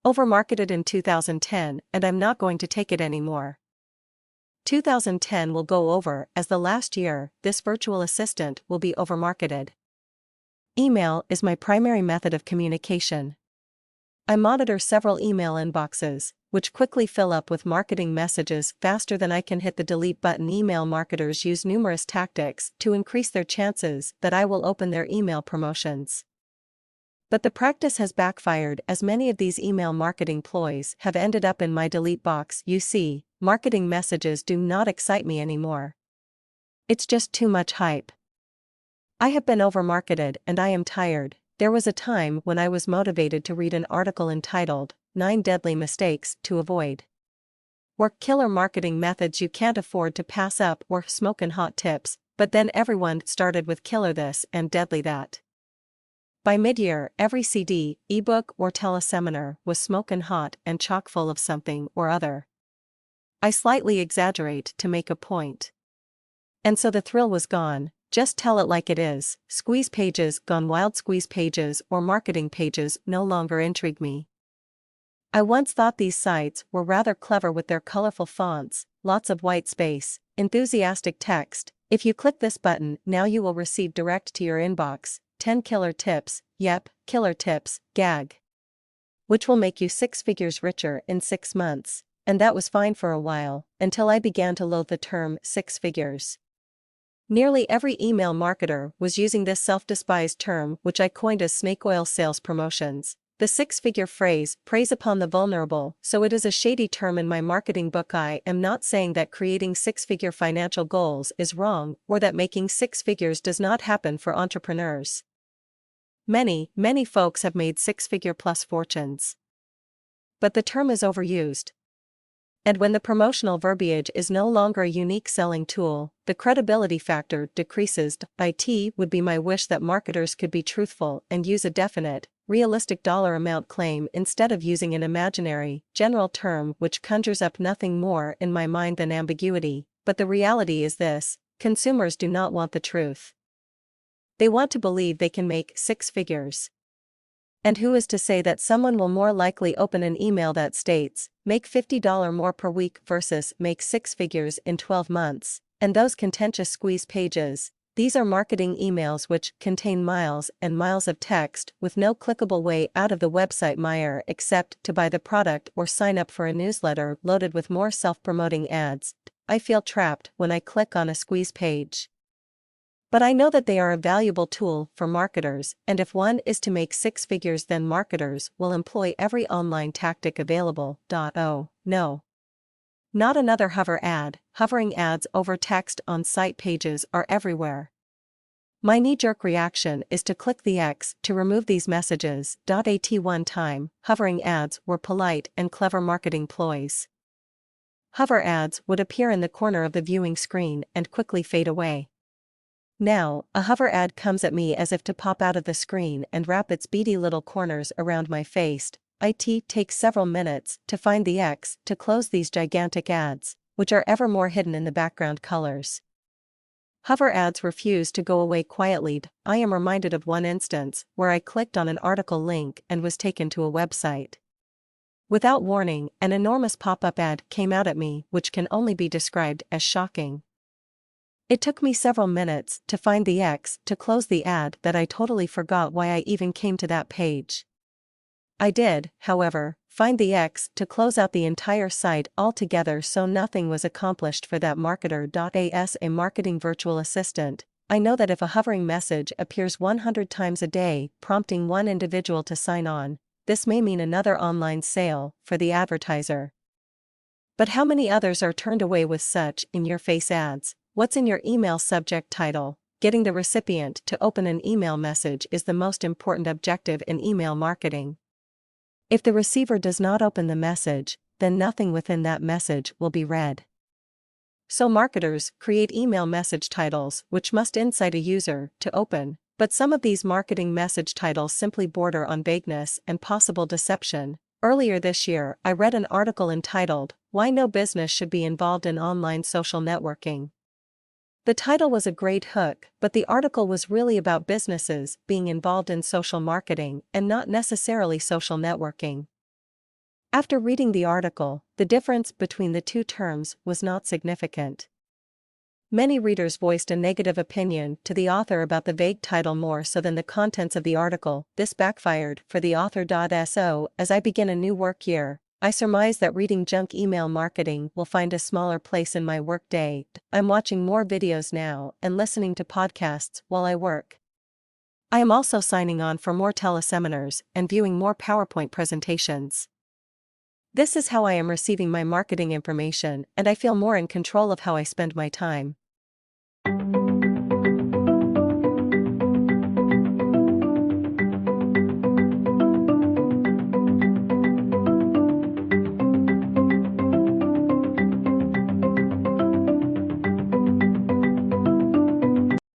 Overmarketed in 2010, and I'm not going to take it anymore. 2010 will go over as the last year this virtual assistant will be overmarketed. Email is my primary method of communication. I monitor several email inboxes, which quickly fill up with marketing messages faster than I can hit the delete button. Email marketers use numerous tactics to increase their chances that I will open their email promotions. But the practice has backfired as many of these email marketing ploys have ended up in my delete box. You see, marketing messages do not excite me anymore. It's just too much hype. I have been overmarketed and I am tired. There was a time when I was motivated to read an article entitled, 9 Deadly Mistakes to Avoid. Or Killer Marketing Methods You Can't Afford to Pass Up, or Smokin' Hot Tips, but then everyone started with killer this and deadly that. By mid-year, every CD, ebook or teleseminar was smokin' hot and chock full of something or other. I slightly exaggerate to make a point. And so the thrill was gone. Just tell it like it is. Squeeze pages gone wild. Squeeze pages or marketing pages no longer intrigue me. I once thought these sites were rather clever with their colorful fonts, lots of white space, enthusiastic text. If you click this button, now you will receive direct to your inbox 10 killer tips, yep, killer tips, gag. Which will make you 6 figures richer in 6 months. And that was fine for a while, until I began to loathe the term 6 figures. Nearly every email marketer was using this self-despised term, which I coined as snake oil sales promotions. The 6-figure phrase preys upon the vulnerable, so it is a shady term in my marketing book. I am not saying that creating 6-figure financial goals is wrong, or that making 6 figures does not happen for entrepreneurs. Many folks have made 6-figure plus fortunes. But the term is overused. And when the promotional verbiage is no longer a unique selling tool, the credibility factor decreases. It would be my wish that marketers could be truthful and use a definite, realistic dollar amount claim instead of using an imaginary, general term which conjures up nothing more in my mind than ambiguity. But the reality is this: consumers do not want the truth. They want to believe they can make 6 figures. And who is to say that someone will more likely open an email that states, make $50 more per week versus make 6 figures in 12 months, and those contentious squeeze pages? These are marketing emails which contain miles and miles of text with no clickable way out of the website mire except to buy the product or sign up for a newsletter loaded with more self-promoting ads. I feel trapped when I click on a squeeze page. But I know that they are a valuable tool for marketers, and if one is to make 6 figures, then marketers will employ every online tactic available. Oh, no. Not another hover ad. Hovering ads over text on site pages are everywhere. My knee-jerk reaction is to click the X to remove these messages. At one time, hovering ads were polite and clever marketing ploys. Hover ads would appear in the corner of the viewing screen and quickly fade away. Now, a hover ad comes at me as if to pop out of the screen and wrap its beady little corners around my face. It takes several minutes to find the X to close these gigantic ads, which are ever more hidden in the background colors. Hover ads refuse to go away quietly. I am reminded of one instance where I clicked on an article link and was taken to a website. Without warning, an enormous pop-up ad came out at me, which can only be described as shocking. It took me several minutes to find the X to close the ad that I totally forgot why I even came to that page. I did, however, find the X to close out the entire site altogether, so nothing was accomplished for that marketer. As a marketing virtual assistant, I know that if a hovering message appears 100 times a day, prompting one individual to sign on, this may mean another online sale for the advertiser. But how many others are turned away with such in-your-face ads? What's in your email subject title? Getting the recipient to open an email message is the most important objective in email marketing. If the receiver does not open the message, then nothing within that message will be read. So marketers create email message titles which must incite a user to open, but some of these marketing message titles simply border on vagueness and possible deception. Earlier this year, I read an article entitled, "Why No Business Should Be Involved in Online Social Networking." The title was a great hook, but the article was really about businesses being involved in social marketing and not necessarily social networking. After reading the article, the difference between the two terms was not significant. Many readers voiced a negative opinion to the author about the vague title more so than the contents of the article. This backfired for the author. So, as I begin a new work year, I surmise that reading junk email marketing will find a smaller place in my workday. I'm watching more videos now and listening to podcasts while I work. I am also signing on for more teleseminars and viewing more PowerPoint presentations. This is how I am receiving my marketing information, and I feel more in control of how I spend my time.